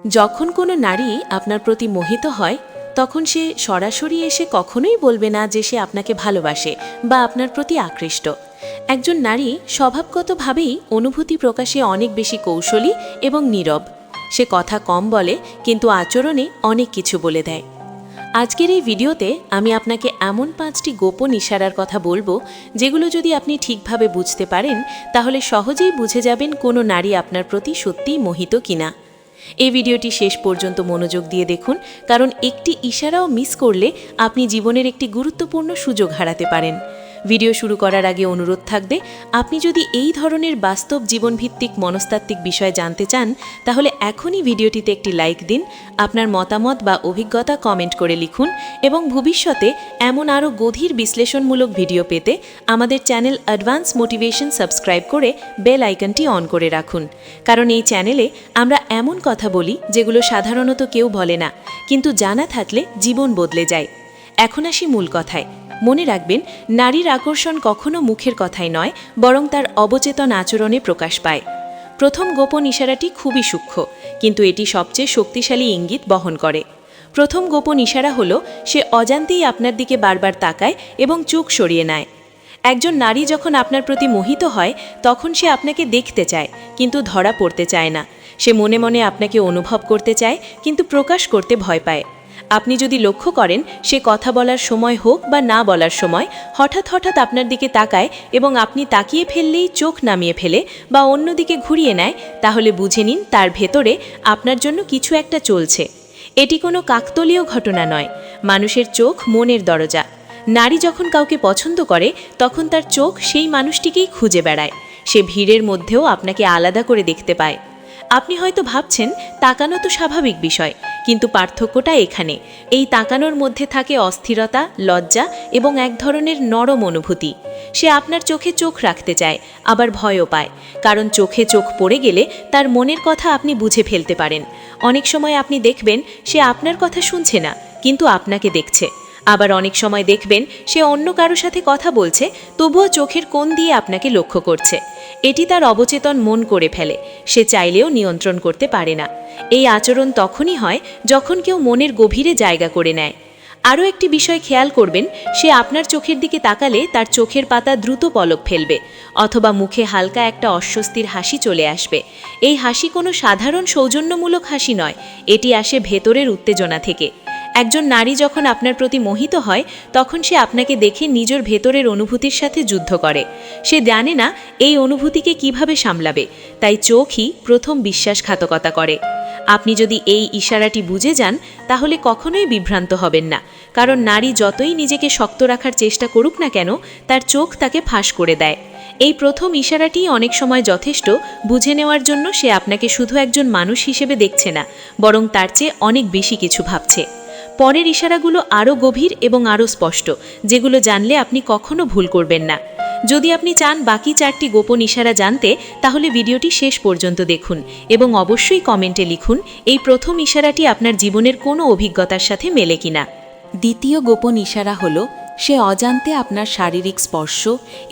যখন কোনো নারী আপনার প্রতি মোহিত হয় তখন সে সরাসরি এসে কখনোই বলবে না যে সে আপনাকে ভালোবাসে বা আপনার প্রতি আকৃষ্ট। একজন নারী স্বভাবগতভাবেই অনুভূতি প্রকাশে অনেক বেশি কৌশলী এবং নীরব। সে কথা কম বলে কিন্তু আচরণে অনেক কিছু বলে দেয়। আজকের এই ভিডিওতে আমি আপনাকে এমন 5টি গোপন ইশারার কথা বলবো যেগুলো যদি আপনি ঠিকভাবে বুঝতে পারেন তাহলে সহজেই বুঝে যাবেন কোনো নারী আপনার প্রতি সত্যিই মোহিত কিনা। এই ভিডিওটি শেষ পর্যন্ত মনোযোগ দিয়ে দেখুন, কারণ একটি ইশারাও মিস করলে আপনি জীবনের একটি গুরুত্বপূর্ণ সুযোগ হারাতে পারেন। ভিডিও শুরু করার আগে অনুরোধ থাকবে, আপনি যদি এই ধরনের বাস্তব জীবনভিত্তিক মনস্তাত্ত্বিক বিষয় জানতে চান তাহলে এখনই ভিডিওটিতে একটি লাইক দিন, আপনার মতামত বা অভিজ্ঞতা কমেন্ট করে লিখুন এবং ভবিষ্যতে এমন আরও গভীর বিশ্লেষণমূলক ভিডিও পেতে আমাদের চ্যানেল অ্যাডভান্স মোটিভেশন সাবস্ক্রাইব করে বেল আইকনটি অন করে রাখুন। কারণ এই চ্যানেলে আমরা এমন কথা বলি যেগুলো সাধারণত কেউ বলে না, কিন্তু জানা থাকলে জীবন বদলে যায়। এখন আসি মূল কথায়। মনে রাখবেন, নারীর আকর্ষণ কখনো মুখের কথায় নয়, বরং তার অবচেতন আচরণে প্রকাশ পায়। প্রথম গোপন ইশারাটি খুবই সূক্ষ্ম, কিন্তু এটি সবচেয়ে শক্তিশালী ইঙ্গিত বহন করে। প্রথম গোপন ইশারা হলো সে অজান্তেই আপনার দিকে বারবার তাকায় এবং চোখ সরিয়ে নেয়। একজন নারী যখন আপনার প্রতি মোহিত হয় তখন সে আপনাকে দেখতে চায় কিন্তু ধরা পড়তে চায় না। সে মনে মনে আপনাকে অনুভব করতে চায় কিন্তু প্রকাশ করতে ভয় পায়। আপনি যদি লক্ষ্য করেন সে কথা বলার সময় হোক বা না বলার সময় হঠাৎ হঠাৎ আপনার দিকে তাকায় এবং আপনি তাকিয়ে ফেললেই চোখ নামিয়ে ফেলে বা অন্যদিকে ঘুরিয়ে নেয়, তাহলে বুঝে নিন তার ভেতরে আপনার জন্য কিছু একটা চলছে। এটি কোনো কাকতালীয় ঘটনা নয়, মানুষের চোখ মনের দরজা। নারী যখন কাউকে পছন্দ করে তখন তার চোখ সেই মানুষটিকেই খুঁজে বেড়ায়। সে ভিড়ের মধ্যেও আপনাকে আলাদা করে দেখতে পায়। আপনি হয়তো ভাবছেন তাকানো তো স্বাভাবিক বিষয়, কিন্তু পার্থক্যটা এখানে। এই তাকানোর মধ্যে থাকে অস্থিরতা, লজ্জা এবং এক ধরনের নরম অনুভূতি। সে আপনার চোখে চোখ রাখতে চায়, আবার ভয়ও পায়, কারণ চোখে চোখ পড়ে গেলে তার মনের কথা আপনি বুঝে ফেলতে পারেন। অনেক সময় আপনি দেখবেন সে আপনার কথা শুনছে না, কিন্তু আপনাকে দেখছে। আবার অনেক সময় দেখবেন সে অন্য কারো সাথে কথা বলছে, তবুও চোখের কোণ দিয়ে আপনাকে লক্ষ্য করছে। এটি তার অবচেতন মন করে ফেলে, সে চাইলেও নিয়ন্ত্রণ করতে পারে না। এই আচরণ তখনই হয় যখন কেউ মনের গভীরে জায়গা করে নেয়। আরও একটি বিষয় খেয়াল করবেন, সে আপনার চোখের দিকে তাকালে তার চোখের পাতা দ্রুত পলক ফেলবে, অথবা মুখে হালকা একটা অস্বস্তির হাসি চলে আসবে। এই হাসি কোনো সাধারণ সৌজন্যমূলক হাসি নয়, এটি আসে ভেতরের উত্তেজনা থেকে। একজন নারী যখন আপনার প্রতি মোহিত হয় তখন সে আপনাকে দেখে নিজের ভেতরের অনুভূতির সাথে যুদ্ধ করে। সে জানে না এই অনুভূতিকে কিভাবে সামলাবে, তাই চোখই প্রথম বিশ্বাসঘাতকতা করে। আপনি যদি এই ইশারাটি বুঝে যান তাহলে কখনোই বিভ্রান্ত হবেন না, কারণ নারী যতই নিজেকে শক্ত রাখার চেষ্টা করুক না কেন তার চোখ তাকে ফাঁস করে দেয়। এই প্রথম ইশারাটি অনেক সময় যথেষ্ট বুঝে নেওয়ার জন্য সে আপনাকে শুধু একজন মানুষ হিসেবে দেখছে না, বরং তার চেয়ে অনেক বেশি কিছু ভাবছে। পরের ইশারাগুলো আরও গভীর এবং আরও স্পষ্ট, যেগুলো জানলে আপনি কখনো ভুল করবেন না। যদি আপনি চান বাকি 4টি গোপন ইশারা জানতে তাহলে ভিডিওটি শেষ পর্যন্ত দেখুন এবং অবশ্যই কমেন্টে লিখুন এই প্রথম ইশারাটি আপনার জীবনের কোনো অভিজ্ঞতার সাথে মেলে কিনা। দ্বিতীয় গোপন ইশারা হলো সে অজান্তে আপনার শারীরিক স্পর্শ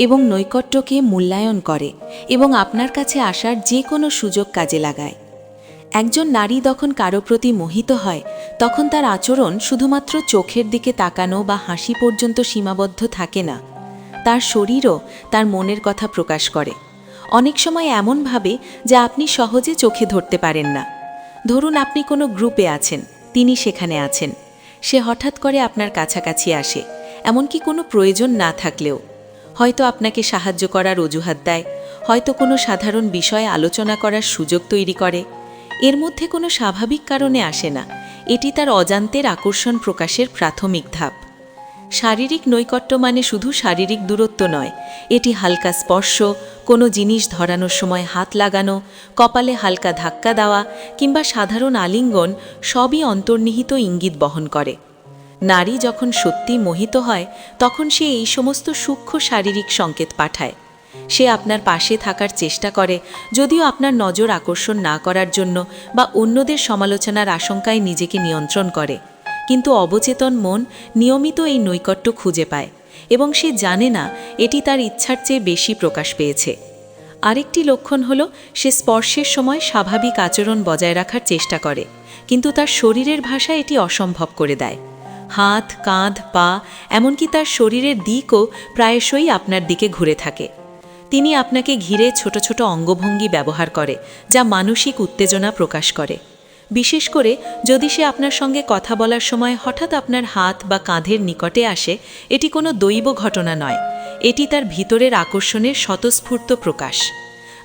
এবং নৈকট্যকে মূল্যায়ন করে এবং আপনার কাছে আসার যে কোনো সুযোগ কাজে লাগায়। একজন নারী যখন কারো প্রতি মোহিত হয় তখন তার আচরণ শুধুমাত্র চোখের দিকে তাকানো বা হাসি পর্যন্ত সীমাবদ্ধ থাকে না, তার শরীরও তার মনের কথা প্রকাশ করে। অনেক সময় এমনভাবে যা আপনি সহজে চোখে ধরতে পারেন না। ধরুন আপনি কোনো গ্রুপে আছেন, তিনি সেখানে আছেন। সে হঠাৎ করে আপনার কাছাকাছি আসে, এমনকি কোনো প্রয়োজন না থাকলেও। হয়তো আপনাকে সাহায্য করার অজুহাত দেয়, হয়তো কোনো সাধারণ বিষয়ে আলোচনা করার সুযোগ তৈরি করে। এর মধ্যে কোনো স্বাভাবিক কারণে আসে না, এটি তার অজান্তের আকর্ষণ প্রকাশের প্রাথমিক ধাপ। শারীরিক নৈকট্য মানে শুধু শারীরিক দূরত্ব নয়, এটি হালকা স্পর্শ, কোনো জিনিস ধরানোর সময় হাত লাগানো, কপালে হালকা ধাক্কা দেওয়া কিংবা সাধারণ আলিঙ্গন, সবই অন্তর্নিহিত ইঙ্গিত বহন করে। নারী যখন সত্যি মোহিত হয় তখন সে এই সমস্ত সূক্ষ্ম শারীরিক সংকেত পাঠায়। সে আপনার পাশে থাকার চেষ্টা করে, যদিও আপনার নজর আকর্ষণ না করার জন্য বা অন্যদের সমালোচনার আশঙ্কায় নিজেকে নিয়ন্ত্রণ করে। কিন্তু অবচেতন মন নিয়মিত এই নৈকট্য খুঁজে পায় এবং সে জানে না এটি তার ইচ্ছার চেয়ে বেশি প্রকাশ পেয়েছে। আরেকটি লক্ষণ হল সে স্পর্শের সময় স্বাভাবিক আচরণ বজায় রাখার চেষ্টা করে, কিন্তু তার শরীরের ভাষা এটি অসম্ভব করে দেয়। হাত, কাঁধ, পা, এমনকি তার শরীরের দিকও প্রায়শই আপনার দিকে ঘুরে থাকে। তিনি আপনাকে ঘিরে ছোট ছোট অঙ্গভঙ্গি ব্যবহার করে, যা মানসিক উত্তেজনা প্রকাশ করে। বিশেষ করে যদি সে আপনার সঙ্গে কথা বলার সময় হঠাৎ আপনার হাত বা কাঁধের নিকটে আসে, এটি কোনো দৈব ঘটনা নয়, এটি তার ভিতরের আকর্ষণের স্বতঃস্ফূর্ত প্রকাশ।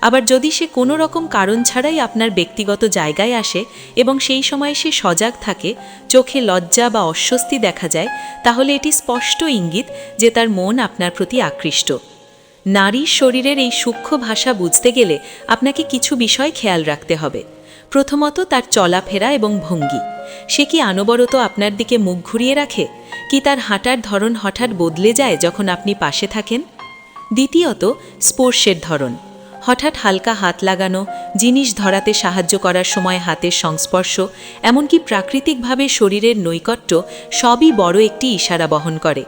আবার যদি সে কোনো রকম কারণ ছাড়াই আপনার ব্যক্তিগত জায়গায় আসে এবং সেই সময় সে সজাগ থাকে, চোখে লজ্জা বা অস্বস্তি দেখা যায়, তাহলে এটি স্পষ্ট ইঙ্গিত যে তার মন আপনার প্রতি আকৃষ্ট। নারীর শরীরের এই সূক্ষ্ম ভাষা বুঝতে গেলে আপনাকে কিছু বিষয় খেয়াল রাখতে হবে। প্রথমত, তার চলাফেরা এবং ভঙ্গি। সে কি অনবরত আপনার দিকে মুখ ঘুরিয়ে রাখে? কি তার হাঁটার ধরন হঠাৎ বদলে যায় যখন আপনি পাশে থাকেন? দ্বিতীয়ত, স্পর্শের ধরন। হঠাৎ হালকা হাত লাগানো, জিনিস ধরাতে সাহায্য করার সময় হাতের সংস্পর্শ, এমনকি প্রাকৃতিকভাবে শরীরের নৈকট্য, সবই বড় একটি ইশারা বহন করে।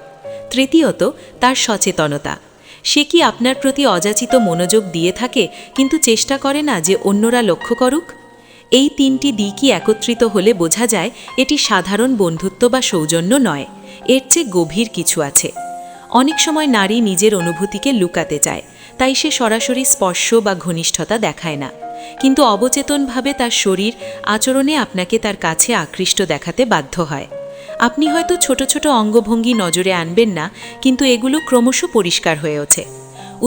তৃতীয়ত, তার সচেতনতা। সে কি আপনার প্রতি অযাচিত মনোযোগ দিয়ে থাকে কিন্তু চেষ্টা করে না যে অন্যরা লক্ষ্য করুক? এই তিনটি দিকই একত্রিত হলে বোঝা যায় এটি সাধারণ বন্ধুত্ব বা সৌজন্য নয়, এর চেয়ে গভীর কিছু আছে। অনেক সময় নারী নিজের অনুভূতিকে লুকাতে চায়, তাই সে সরাসরি স্পর্শ বা ঘনিষ্ঠতা দেখায় না, কিন্তু অবচেতনভাবে তার শরীর আচরণে আপনাকে তার কাছে আকৃষ্ট দেখাতে বাধ্য হয়। আপনি হয়তো ছোট ছোট অঙ্গভঙ্গি নজরে আনবেন না, কিন্তু এগুলো ক্রমশ পরিষ্কার হয়ে ওঠে।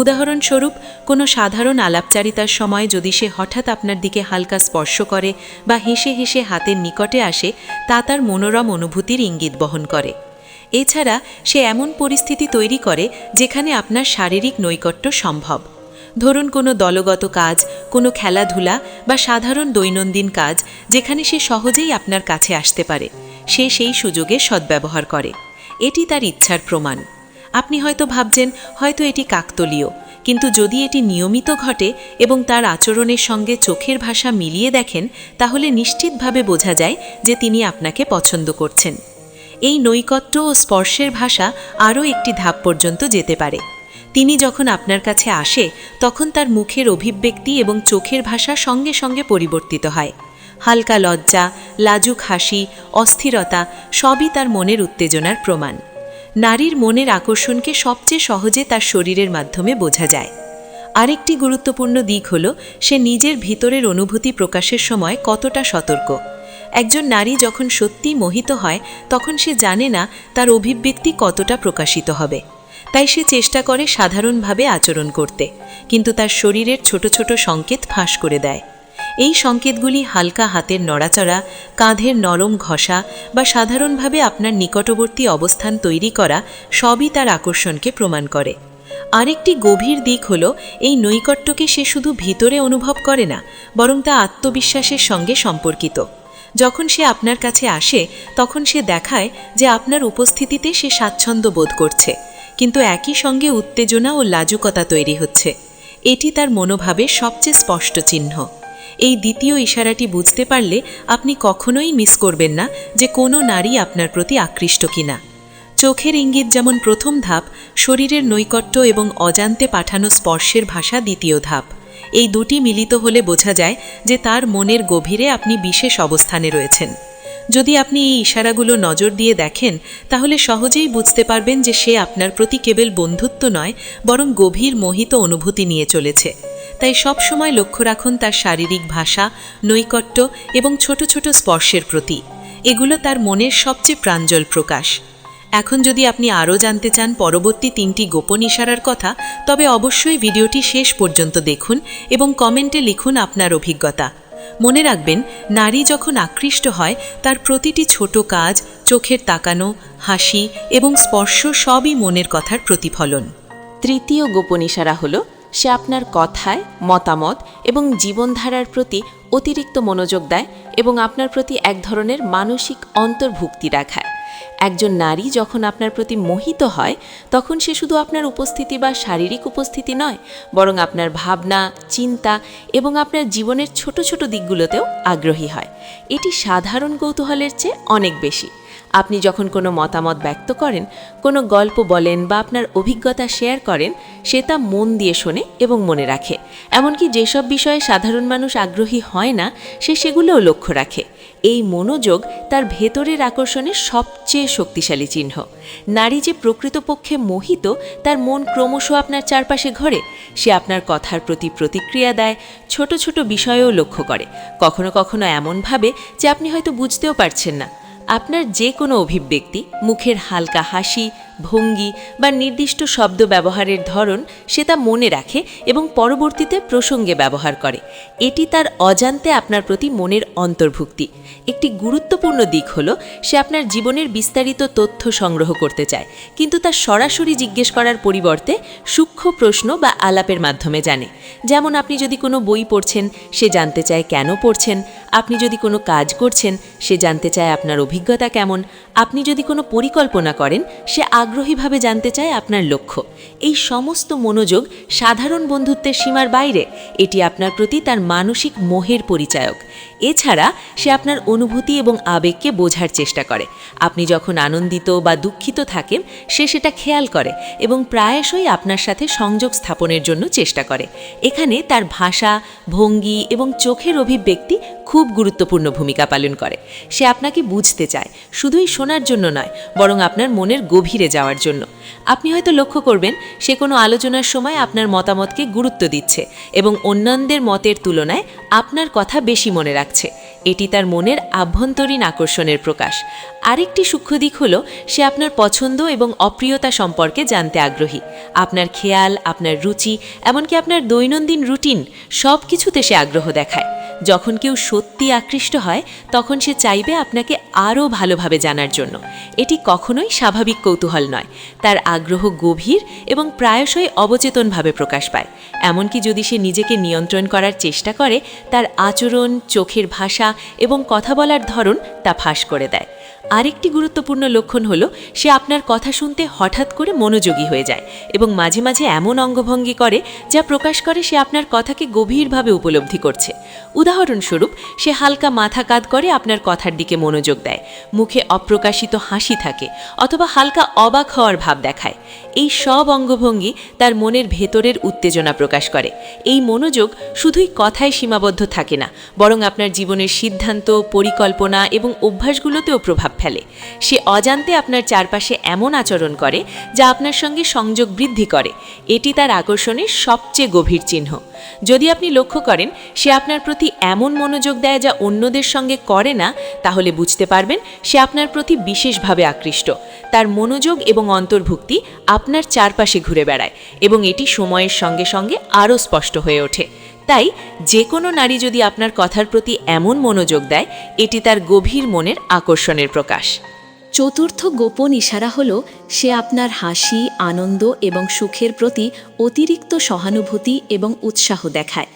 উদাহরণস্বরূপ, কোনো সাধারণ আলাপচারিতার সময় যদি সে হঠাৎ আপনার দিকে হালকা স্পর্শ করে বা হেসে হেসে হাতের নিকটে আসে, তা তার মনোরম অনুভূতির ইঙ্গিত বহন করে। এছাড়া সে এমন পরিস্থিতি তৈরি করে যেখানে আপনার শারীরিক নৈকট্য সম্ভব। ধরুন কোনো দলগত কাজ, কোনো খেলাধুলা বা সাধারণ দৈনন্দিন কাজ যেখানে সে সহজেই আপনার কাছে আসতে পারে, সে সেই সুযোগে সদ্ব্যবহার করে। এটি তার ইচ্ছার প্রমাণ। আপনি হয়তো ভাবছেন হয়তো এটি কাকতালীয়, কিন্তু যদি এটি নিয়মিত ঘটে এবং তার আচরণের সঙ্গে চোখের ভাষা মিলিয়ে দেখেন, তাহলে নিশ্চিতভাবে বোঝা যায় যে তিনি আপনাকে পছন্দ করছেন। এই নৈকট্য ও স্পর্শের ভাষা আরও একটি ধাপ পর্যন্ত যেতে পারে। তিনি যখন আপনার কাছে আসে, তখন তার মুখের অভিব্যক্তি এবং চোখের ভাষা সঙ্গে সঙ্গে পরিবর্তিত হয়। হালকা লজ্জা, লাজুক হাসি, অস্থিরতা সবই তার মনের উত্তেজনার প্রমাণ। নারীর মনের আকর্ষণকে সবচেয়ে সহজে তার শরীরের মাধ্যমে বোঝা যায়। আরেকটি গুরুত্বপূর্ণ দিক হল সে নিজের ভিতরের অনুভূতি প্রকাশের সময় কতটা সতর্ক। একজন নারী যখন সত্যি মোহিত হয়, তখন সে জানে না তার অভিব্যক্তি কতটা প্রকাশিত হবে, তাই সে চেষ্টা করে সাধারণভাবে আচরণ করতে, কিন্তু তার শরীরের ছোট ছোট সংকেত ফাঁস করে দেয়। এই সংকেতগুলি হালকা হাতের নড়াচড়া, কাঁধের নরম ঘষা বা সাধারণভাবে আপনার নিকটবর্তী অবস্থান তৈরি করা সবই তার আকর্ষণকে প্রমাণ করে। আরেকটি গভীর দিক হল এই নৈকট্যকে সে শুধু ভিতরে অনুভব করে না, বরং তা আত্মবিশ্বাসের সঙ্গে সম্পর্কিত। যখন সে আপনার কাছে আসে, তখন সে দেখায় যে আপনার উপস্থিতিতে সে স্বাচ্ছন্দ্য বোধ করছে, কিন্তু একই সঙ্গে উত্তেজনা ও লাজুকতা তৈরি হচ্ছে। এটি তার মনোভাবের সবচেয়ে স্পষ্ট চিহ্ন। এই দ্বিতীয় ইশারাটি বুঝতে পারলে আপনি কখনোই মিস করবেন না যে কোনো নারী আপনার প্রতি আকৃষ্ট কিনা। চোখের ইঙ্গিত যেমন প্রথম ধাপ, শরীরের নৈকট্য এবং অজান্তে পাঠানো স্পর্শের ভাষা দ্বিতীয় ধাপ। এই দুটি মিলিত হলে বোঝা যায় যে তার মনের গভীরে আপনি বিশেষ অবস্থানে রয়েছেন। যদি আপনি এই ইশারাগুলো নজর দিয়ে দেখেন, তাহলে সহজেই বুঝতে পারবেন যে সে আপনার প্রতি কেবল বন্ধুত্ব নয়, বরং গভীর মোহিত অনুভূতি নিয়ে চলেছে। তাই সব সময় লক্ষ্য রাখুন তার শারীরিক ভাষা, নৈকট্য এবং ছোট ছোট স্পর্শের প্রতি। এগুলো তার মনের সবচেয়ে প্রাঞ্জল প্রকাশ। এখন যদি আপনি আরও জানতে চান পরবর্তী 3টি গোপন ইশারার কথা, তবে অবশ্যই ভিডিওটি শেষ পর্যন্ত দেখুন এবং কমেন্টে লিখুন আপনার অভিজ্ঞতা। মনে রাখবেন, নারী যখন আকৃষ্ট হয়, তার প্রতিটি ছোট কাজ, চোখের তাকানো, হাসি এবং স্পর্শ সবই মনের কথার প্রতিফলন। তৃতীয় গোপন ইশারা হল সে আপনার কথায়, মতামত এবং জীবনধারার প্রতি অতিরিক্ত মনোযোগ দেয় এবং আপনার প্রতি এক ধরনের মানসিক অন্তর্ভুক্তি রাখায়। একজন নারী যখন আপনার প্রতি মোহিত হয় তখন সে শুধু আপনার উপস্থিতি বা শারীরিক উপস্থিতি নয়, বরং আপনার ভাবনা, চিন্তা এবং আপনার জীবনের ছোট ছোট দিকগুলোতেও আগ্রহী হয়। এটি সাধারণ কৌতূহলের চেয়ে অনেক বেশি। আপনি যখন কোনো মতামত ব্যক্ত করেন, কোনো গল্প বলেন বা আপনার অভিজ্ঞতা শেয়ার করেন, সে তা মন দিয়ে শোনে এবং মনে রাখে। এমনকি যেসব বিষয়ে সাধারণ মানুষ আগ্রহী হয় না, সে সেগুলোও লক্ষ্য রাখে। এই মনোযোগ তার ভেতরের আকর্ষণের সবচেয়ে শক্তিশালী চিহ্ন। নারী যে প্রকৃতপক্ষে মোহিত, তার মন ক্রমশ আপনার চারপাশে ঘোরে। সে আপনার কথার প্রতি প্রতিক্রিয়া দেয়, ছোট ছোট বিষয়েও লক্ষ্য করে, কখনো কখনো এমনভাবে যে আপনি হয়তো বুঝতেও পারছেন না। আপনার যে কোনো অভিব্যক্তি, মুখের হালকা হাসি, ভঙ্গি বা নির্দিষ্ট শব্দ ব্যবহারের ধরন সে তা মনে রাখে এবং পরবর্তীতে প্রসঙ্গে ব্যবহার করে। এটি তার অজান্তে আপনার প্রতি মনের অন্তর্ভুক্তি। একটি গুরুত্বপূর্ণ দিক হলো, সে আপনার জীবনের বিস্তারিত তথ্য সংগ্রহ করতে চায়, কিন্তু তা সরাসরি জিজ্ঞেস করার পরিবর্তে সূক্ষ্ম প্রশ্ন বা আলাপের মাধ্যমে জানে। যেমন আপনি যদি কোনো বই পড়ছেন, সে জানতে চায় কেন পড়ছেন। আপনি যদি কোনো কাজ করছেন, সে জানতে চায় আপনার অভিজ্ঞতা কেমন। আপনি যদি কোনো পরিকল্পনা করেন, সে আগ্রহীভাবে জানতে চায় আপনার লক্ষ্য। এই সমস্ত মনোযোগ সাধারণ বন্ধুত্বের সীমার বাইরে। এটি আপনার প্রতি তার মানসিক মোহের পরিচায়ক। এছাড়া সে আপনার অনুভূতি এবং আবেগকে বোঝার চেষ্টা করে। আপনি যখন আনন্দিত বা দুঃখিত থাকেন, সে সেটা খেয়াল করে এবং প্রায়শই আপনার সাথে সংযোগ স্থাপনের জন্য চেষ্টা করে। এখানে তার ভাষা, ভঙ্গি এবং চোখের অভিব্যক্তি খুব গুরুত্বপূর্ণ ভূমিকা পালন করে। সে আপনাকে বুঝতে চায়, শুধুই শোনার জন্য নয়, বরং আপনার মনের গভীরে যাওয়ার জন্য। আপনি হয়তো লক্ষ্য করবেন, সে কোনো আলোচনার সময় আপনার মতামতকে গুরুত্ব দিচ্ছে এবং অন্যান্যদের মতের তুলনায় আপনার কথা বেশি মনে রাখছে। এটি তার মনের আভ্যন্তরীণ আকর্ষণের প্রকাশ। আরেকটি সূক্ষ্ম দিক হলো, সে আপনার পছন্দ এবং অপ্রিয়তা সম্পর্কে জানতে আগ্রহী। আপনার খেয়াল, আপনার রুচি, এমনকি আপনার দৈনন্দিন রুটিন, সব কিছুতে সে আগ্রহ দেখায়। যখন কেউ সত্যি আকৃষ্ট হয়, তখন সে চাইবে আপনাকে আরও ভালোভাবে জানার জন্য। এটি কখনোই স্বাভাবিক কৌতূহল নয়। তার আগ্রহ গভীর এবং প্রায়শই অবচেতনভাবে প্রকাশ পায়। এমনকি যদি সে নিজেকে নিয়ন্ত্রণ করার চেষ্টা করে, তার আচরণ, চোখের ভাষা এবং কথা বলার ধরন তা ফাঁস করে দেয়। আরেকটি গুরুত্বপূর্ণ লক্ষণ হলো, সে আপনার কথা শুনতে হঠাৎ করে মনোযোগী হয়ে যায় এবং মাঝে মাঝে এমন অঙ্গভঙ্গি করে যা প্রকাশ করে সে আপনার কথাকে গভীরভাবে উপলব্ধি করছে। উদাহরণস্বরূপ, সে হালকা মাথা কাত করে আপনার কথার দিকে মনোযোগ দেয়, মুখে অপ্রকাশিত হাসি থাকে অথবা হালকা অবাক হওয়ার ভাব দেখায়। এই সব অঙ্গভঙ্গি তার মনের ভেতরের উত্তেজনা প্রকাশ করে। এই মনোযোগ শুধুই কথায় সীমাবদ্ধ থাকে না, বরং আপনার জীবনের সিদ্ধান্ত, পরিকল্পনা এবং অভ্যাসগুলোতেও প্রভাব ফেলে। সে অজান্তে আপনার চারপাশে এমন আচরণ করে যা আপনার সঙ্গে সংযোগ বৃদ্ধি করে। এটি তার আকর্ষণের সবচেয়ে গভীর চিহ্ন। যদি আপনি লক্ষ্য করেন, সে আপনার প্রতি এমন মনোযোগ দেয় যা অন্যদের সঙ্গে করে না, তাহলে বুঝতে পারবেন সে আপনার প্রতি বিশেষভাবে আকৃষ্ট। তার মনোযোগ এবং অন্তর্ভুক্তি আপনার চারপাশে ঘুরে বেড়ায় এবং এটি সময়ের সঙ্গে সঙ্গে আরও স্পষ্ট হয়ে ওঠে। তাই যে কোনো নারী যদি আপনার কথার প্রতি এমন মনোযোগ দেয়, এটি তার গভীর মনের আকর্ষণের প্রকাশ। চতুর্থ গোপন ইশারা হল, সে আপনার হাসি, আনন্দ এবং সুখের প্রতি অতিরিক্ত সহানুভূতি এবং উৎসাহ দেখায়।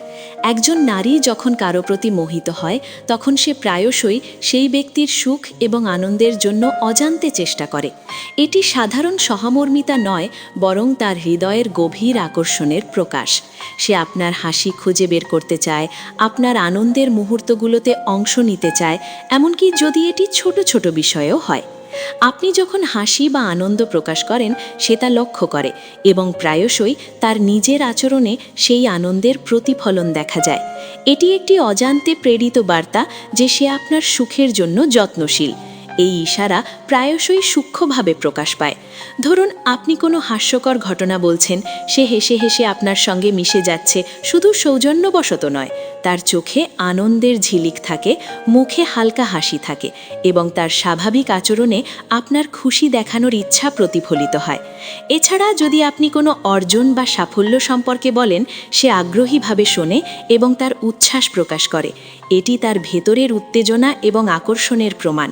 একজন নারী যখন কারো প্রতি মোহিত হয়, তখন সে প্রায়শই সেই ব্যক্তির সুখ এবং আনন্দের জন্য অজান্তে চেষ্টা করে। এটি সাধারণ সহমর্মিতা নয়, বরং তার হৃদয়ের গভীর আকর্ষণের প্রকাশ। সে আপনার হাসি খুঁজে বের করতে চায়, আপনার আনন্দের মুহূর্তগুলোতে অংশ নিতে চায়, এমনকি যদি এটি ছোট ছোট বিষয়েও হয়। আপনি যখন হাসি বা আনন্দ প্রকাশ করেন, সে তা লক্ষ্য করে এবং প্রায়শই তার নিজের আচরণে সেই আনন্দের প্রতিফলন দেখা যায়। এটি একটি অজান্তে প্রেরিত বার্তা যে সে আপনার সুখের জন্য যত্নশীল। এই ইশারা প্রায়শই সূক্ষ্মভাবে প্রকাশ পায়। ধরুন, আপনি কোনো হাস্যকর ঘটনা বলছেন, সে হেসে হেসে আপনার সঙ্গে মিশে যাচ্ছে, শুধু সৌজন্যবশত নয়। তার চোখে আনন্দের ঝিলিক থাকে, মুখে হালকা হাসি থাকে এবং তার স্বাভাবিক আচরণে আপনার খুশি দেখানোর ইচ্ছা প্রতিফলিত হয়। এছাড়া যদি আপনি কোনো অর্জন বা সাফল্য সম্পর্কে বলেন, সে আগ্রহীভাবে শোনে এবং তার উচ্ছ্বাস প্রকাশ করে। এটি তার ভেতরের উত্তেজনা এবং আকর্ষণের প্রমাণ।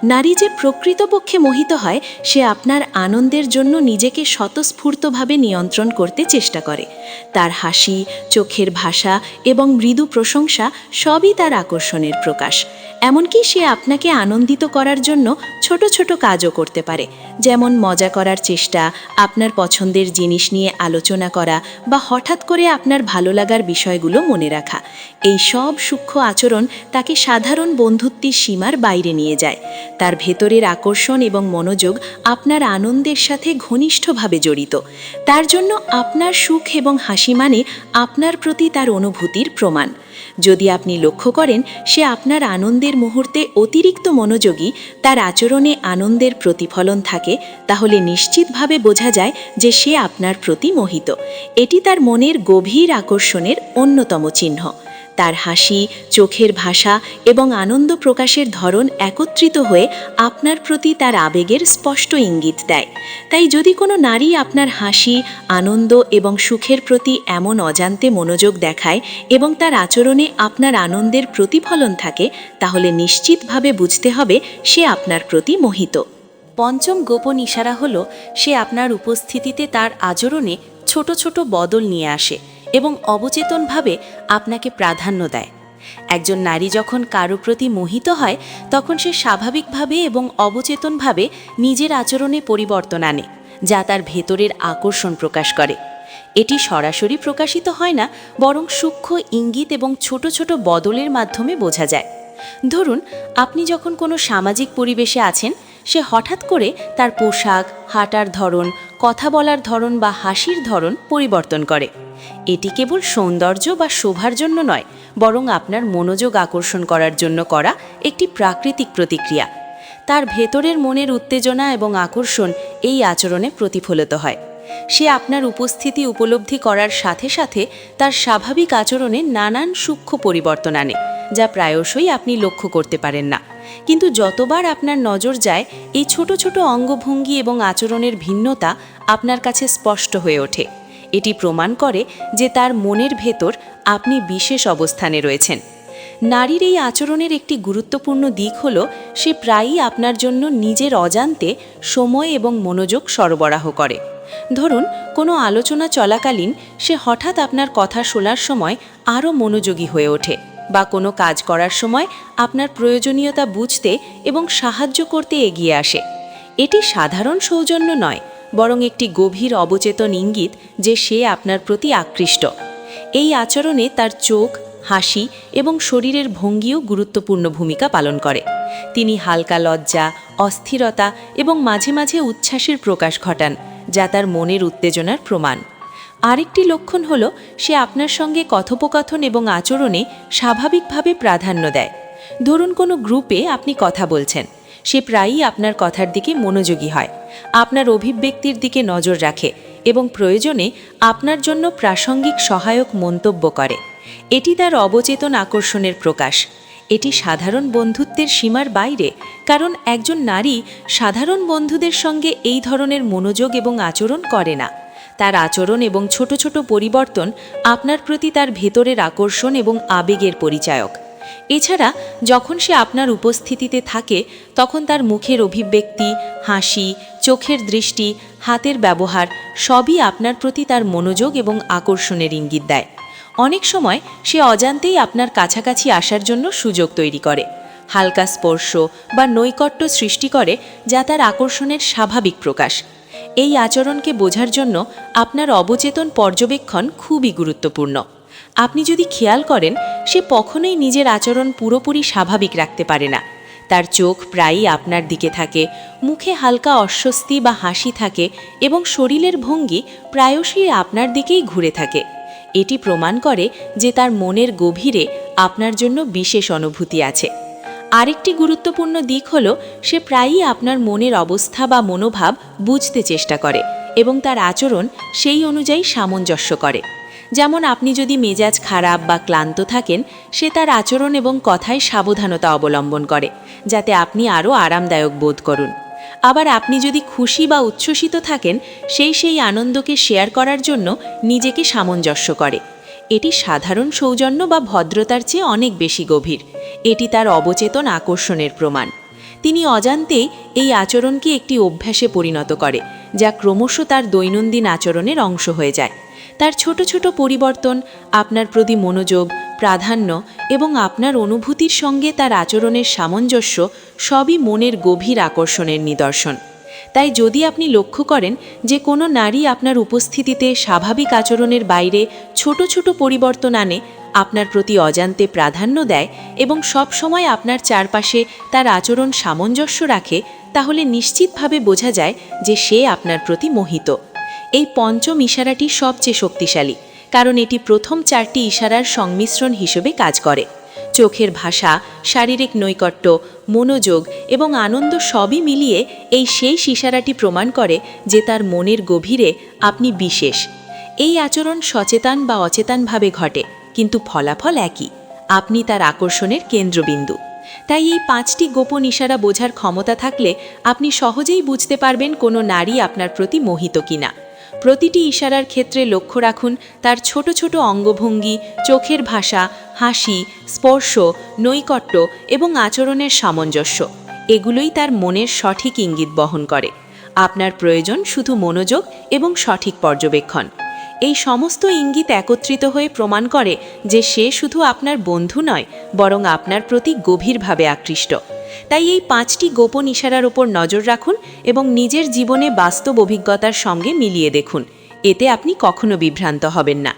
নারী যে প্রকৃতপক্ষে মোহিত হয়, সে আপনার আনন্দের জন্য নিজেকে স্বতঃস্ফূর্তভাবে নিয়ন্ত্রণ করতে চেষ্টা করে। তার হাসি, চোখের ভাষা এবং মৃদু প্রশংসা সবই তার আকর্ষণের প্রকাশ। এমনকি সে আপনাকে আনন্দিত করার জন্য ছোট ছোট কাজও করতে পারে, যেমন মজা করার চেষ্টা, আপনার পছন্দের জিনিস নিয়ে আলোচনা করা বা হঠাৎ করে আপনার ভালো লাগার বিষয়গুলো মনে রাখা। এই সব সূক্ষ্ম আচরণ তাকে সাধারণ বন্ধুত্বের সীমার বাইরে নিয়ে যায়। তার ভেতরের আকর্ষণ এবং মনোযোগ আপনার আনন্দের সাথে ঘনিষ্ঠভাবে জড়িত। তার জন্য আপনার সুখ এবং হাসি মানে আপনার প্রতি তার অনুভূতির প্রমাণ। যদি আপনি লক্ষ্য করেন সে আপনার আনন্দের মুহূর্তে অতিরিক্ত মনোযোগী, তার আচরণে আনন্দের প্রতিফলন থাকে, তাহলে নিশ্চিতভাবে বোঝা যায় যে সে আপনার প্রতি মোহিত। এটি তার মনের গভীর আকর্ষণের অন্যতম চিহ্ন। তার হাসি, চোখের ভাষা এবং আনন্দ প্রকাশের ধরন একত্রিত হয়ে আপনার প্রতি তার আবেগের স্পষ্ট ইঙ্গিত দেয়। তাই যদি কোনো নারী আপনার হাসি, আনন্দ এবং সুখের প্রতি এমন অজান্তে মনোযোগ দেখায় এবং তার আচরণে আপনার আনন্দের প্রতিফলন থাকে, তাহলে নিশ্চিতভাবে বুঝতে হবে সে আপনার প্রতি মোহিত। পঞ্চম গোপন ইশারা হলো সে আপনার উপস্থিতিতে তার আচরণে ছোট ছোট বদল নিয়ে আসে এবং অবচেতনভাবে আপনাকে প্রাধান্য দেয়। একজন নারী যখন কারো প্রতি মোহিত হয় তখন সে স্বাভাবিকভাবে এবং অবচেতনভাবে নিজের আচরণে পরিবর্তন আনে, যা তার ভেতরের আকর্ষণ প্রকাশ করে। এটি সরাসরি প্রকাশিত হয় না, বরং সূক্ষ্ম ইঙ্গিত এবং ছোট ছোট বদলের মাধ্যমে বোঝা যায়। ধরুন, আপনি যখন কোনো সামাজিক পরিবেশে আছেন, সে হঠাৎ করে তার পোশাক, হাঁটার ধরন, কথা বলার ধরন বা হাসির ধরন পরিবর্তন করে। এটি কেবল সৌন্দর্য বা শোভার জন্য নয়, বরং আপনার মনোযোগ আকর্ষণ করার জন্য করা একটি প্রাকৃতিক প্রতিক্রিয়া। তার ভেতরের মনের উত্তেজনা এবং আকর্ষণ এই আচরণে প্রতিফলিত হয়। সে আপনার উপস্থিতি উপলব্ধি করার সাথে সাথে তার স্বাভাবিক আচরণে নানান সূক্ষ্ম পরিবর্তন আনে, যা প্রায়শই আপনি লক্ষ্য করতে পারেন না। কিন্তু যতবার আপনার নজর যায়, এই ছোট ছোট অঙ্গভঙ্গি এবং আচরণের ভিন্নতা আপনার কাছে স্পষ্ট হয়ে ওঠে। এটি প্রমাণ করে যে তার মনের ভেতর আপনি বিশেষ অবস্থানে রয়েছেন। নারীর এই আচরণের একটি গুরুত্বপূর্ণ দিক হল সে প্রায়ই আপনার জন্য নিজের অজান্তে সময় এবং মনোযোগ সরবরাহ করে। ধরুন, কোনো আলোচনা চলাকালীন সে হঠাৎ আপনার কথা শোনার সময় আরও মনোযোগী হয়ে ওঠে, বা কোনো কাজ করার সময় আপনার প্রয়োজনীয়তা বুঝতে এবং সাহায্য করতে এগিয়ে আসে। এটি সাধারণ সৌজন্য নয়, বরং একটি গভীর অবচেতন ইঙ্গিত যে সে আপনার প্রতি আকৃষ্ট। এই আচরণে তার চোখ, হাসি এবং শরীরের ভঙ্গিও গুরুত্বপূর্ণ ভূমিকা পালন করে। তিনি হালকা লজ্জা, অস্থিরতা এবং মাঝে মাঝে উচ্ছ্বাসের প্রকাশ ঘটান, যা তার মনের উত্তেজনার প্রমাণ। আরেকটি লক্ষণ হল সে আপনার সঙ্গে কথোপকথন এবং আচরণে স্বাভাবিকভাবে প্রাধান্য দেয়। ধরুন, কোনো গ্রুপে আপনি কথা বলছেন, সে প্রায়ই আপনার কথার দিকে মনোযোগী হয়, আপনার অভিব্যক্তির দিকে নজর রাখে এবং প্রয়োজনে আপনার জন্য প্রাসঙ্গিক সহায়ক মন্তব্য করে। এটি তার অবচেতন আকর্ষণের প্রকাশ। এটি সাধারণ বন্ধুত্বের সীমার বাইরে, কারণ একজন নারী সাধারণ বন্ধুদের সঙ্গে এই ধরনের মনোযোগ এবং আচরণ করে না। তার আচরণ এবং ছোট ছোট পরিবর্তন আপনার প্রতি তার ভেতরের আকর্ষণ এবং আবেগের পরিচায়ক। এছাড়া যখন সে আপনার উপস্থিতিতে থাকে, তখন তার মুখের অভিব্যক্তি, হাসি, চোখের দৃষ্টি, হাতের ব্যবহার সবই আপনার প্রতি তার মনোযোগ এবং আকর্ষণের ইঙ্গিত দেয়। অনেক সময় সে অজান্তেই আপনার কাছাকাছি আসার জন্য সুযোগ তৈরি করে, হালকা স্পর্শ বা নৈকট্য সৃষ্টি করে, যা তার আকর্ষণের স্বাভাবিক প্রকাশ। এই আচরণকে বোঝার জন্য আপনার অবচেতন পর্যবেক্ষণ খুবই গুরুত্বপূর্ণ। আপনি যদি খেয়াল করেন, সে কখনোই নিজের আচরণ পুরোপুরি স্বাভাবিক রাখতে পারে না। তার চোখ প্রায়ই আপনার দিকে থাকে, মুখে হালকা অস্বস্তি বা হাসি থাকে এবং শরীরের ভঙ্গি প্রায়শই আপনার দিকেই ঘুরে থাকে। এটি প্রমাণ করে যে তার মনের গভীরে আপনার জন্য বিশেষ অনুভূতি আছে। আরেকটি গুরুত্বপূর্ণ দিক হল সে প্রায়ই আপনার মনের অবস্থা বা মনোভাব বুঝতে চেষ্টা করে এবং তার আচরণ সেই অনুযায়ী সামঞ্জস্য করে। যেমন, আপনি যদি মেজাজ খারাপ বা ক্লান্ত থাকেন, সে তার আচরণ এবং কথায় সাবধানতা অবলম্বন করে, যাতে আপনি আরও আরামদায়ক বোধ করুন। আবার আপনি যদি খুশি বা উচ্ছ্বসিত থাকেন, সেই আনন্দকে শেয়ার করার জন্য নিজেকে সামঞ্জস্য করে। এটি সাধারণ সৌজন্য বা ভদ্রতার চেয়ে অনেক বেশি গভীর। এটি তার অবচেতন আকর্ষণের প্রমাণ। তিনি অজান্তেই এই আচরণকে একটি অভ্যাসে পরিণত করে, যা ক্রমশ তার দৈনন্দিন আচরণের অংশ হয়ে যায়। তার ছোট ছোট পরিবর্তন আপনার প্রতি মনোযোগ, প্রাধান্য এবং আপনার অনুভূতির সঙ্গে তার আচরণের সামঞ্জস্য সবই মনের গভীর আকর্ষণের নিদর্শন। তাই যদি আপনি লক্ষ্য করেন যে কোনো নারী আপনার উপস্থিতিতে স্বাভাবিক আচরণের বাইরে ছোট ছোট পরিবর্তন আনে, আপনার প্রতি অজান্তে প্রাধান্য দেয় এবং সব সময় আপনার চারপাশে তার আচরণ সামঞ্জস্য রাখে, তাহলে নিশ্চিতভাবে বোঝা যায় যে সে আপনার প্রতি মোহিত। এই পঞ্চম ইশারাটি সবচেয়ে শক্তিশালী, কারণ এটি প্রথম চারটি ইশারার সংমিশ্রণ হিসেবে কাজ করে। চোখের ভাষা, শারীরিক নৈকট্য, মনোযোগ এবং আনন্দ সবই মিলিয়ে এই শেষ ইশারাটি প্রমাণ করে যে তার মনের গভীরে আপনি বিশেষ। এই আচরণ সচেতন বা অচেতনভাবে ঘটে, কিন্তু ফলাফল একই, আপনি তার আকর্ষণের কেন্দ্রবিন্দু। তাই এই 5টি গোপন ইশারা বোঝার ক্ষমতা থাকলে আপনি সহজেই বুঝতে পারবেন কোনো নারী আপনার প্রতি মোহিত কিনা। প্রতিটি ইশারার ক্ষেত্রে লক্ষ্য রাখুন তার ছোট ছোট অঙ্গভঙ্গি, চোখের ভাষা, হাসি, স্পর্শ, নৈকট্য এবং আচরণের সামঞ্জস্য। এগুলোই তার মনের সঠিক ইঙ্গিত বহন করে। আপনার প্রয়োজন শুধু মনোযোগ এবং সঠিক পর্যবেক্ষণ। এই সমস্ত ইঙ্গিত একত্রিত হয়ে প্রমাণ করে যে সে শুধু আপনার বন্ধু নয়, বরং আপনার প্রতি গভীরভাবে আকৃষ্ট। তাই এই 5টি গোপন ইশারার ওপর নজর রাখুন এবং নিজের জীবনে বাস্তব অভিজ্ঞতার সঙ্গে মিলিয়ে দেখুন। এতে আপনি কখনো বিভ্রান্ত হবেন না।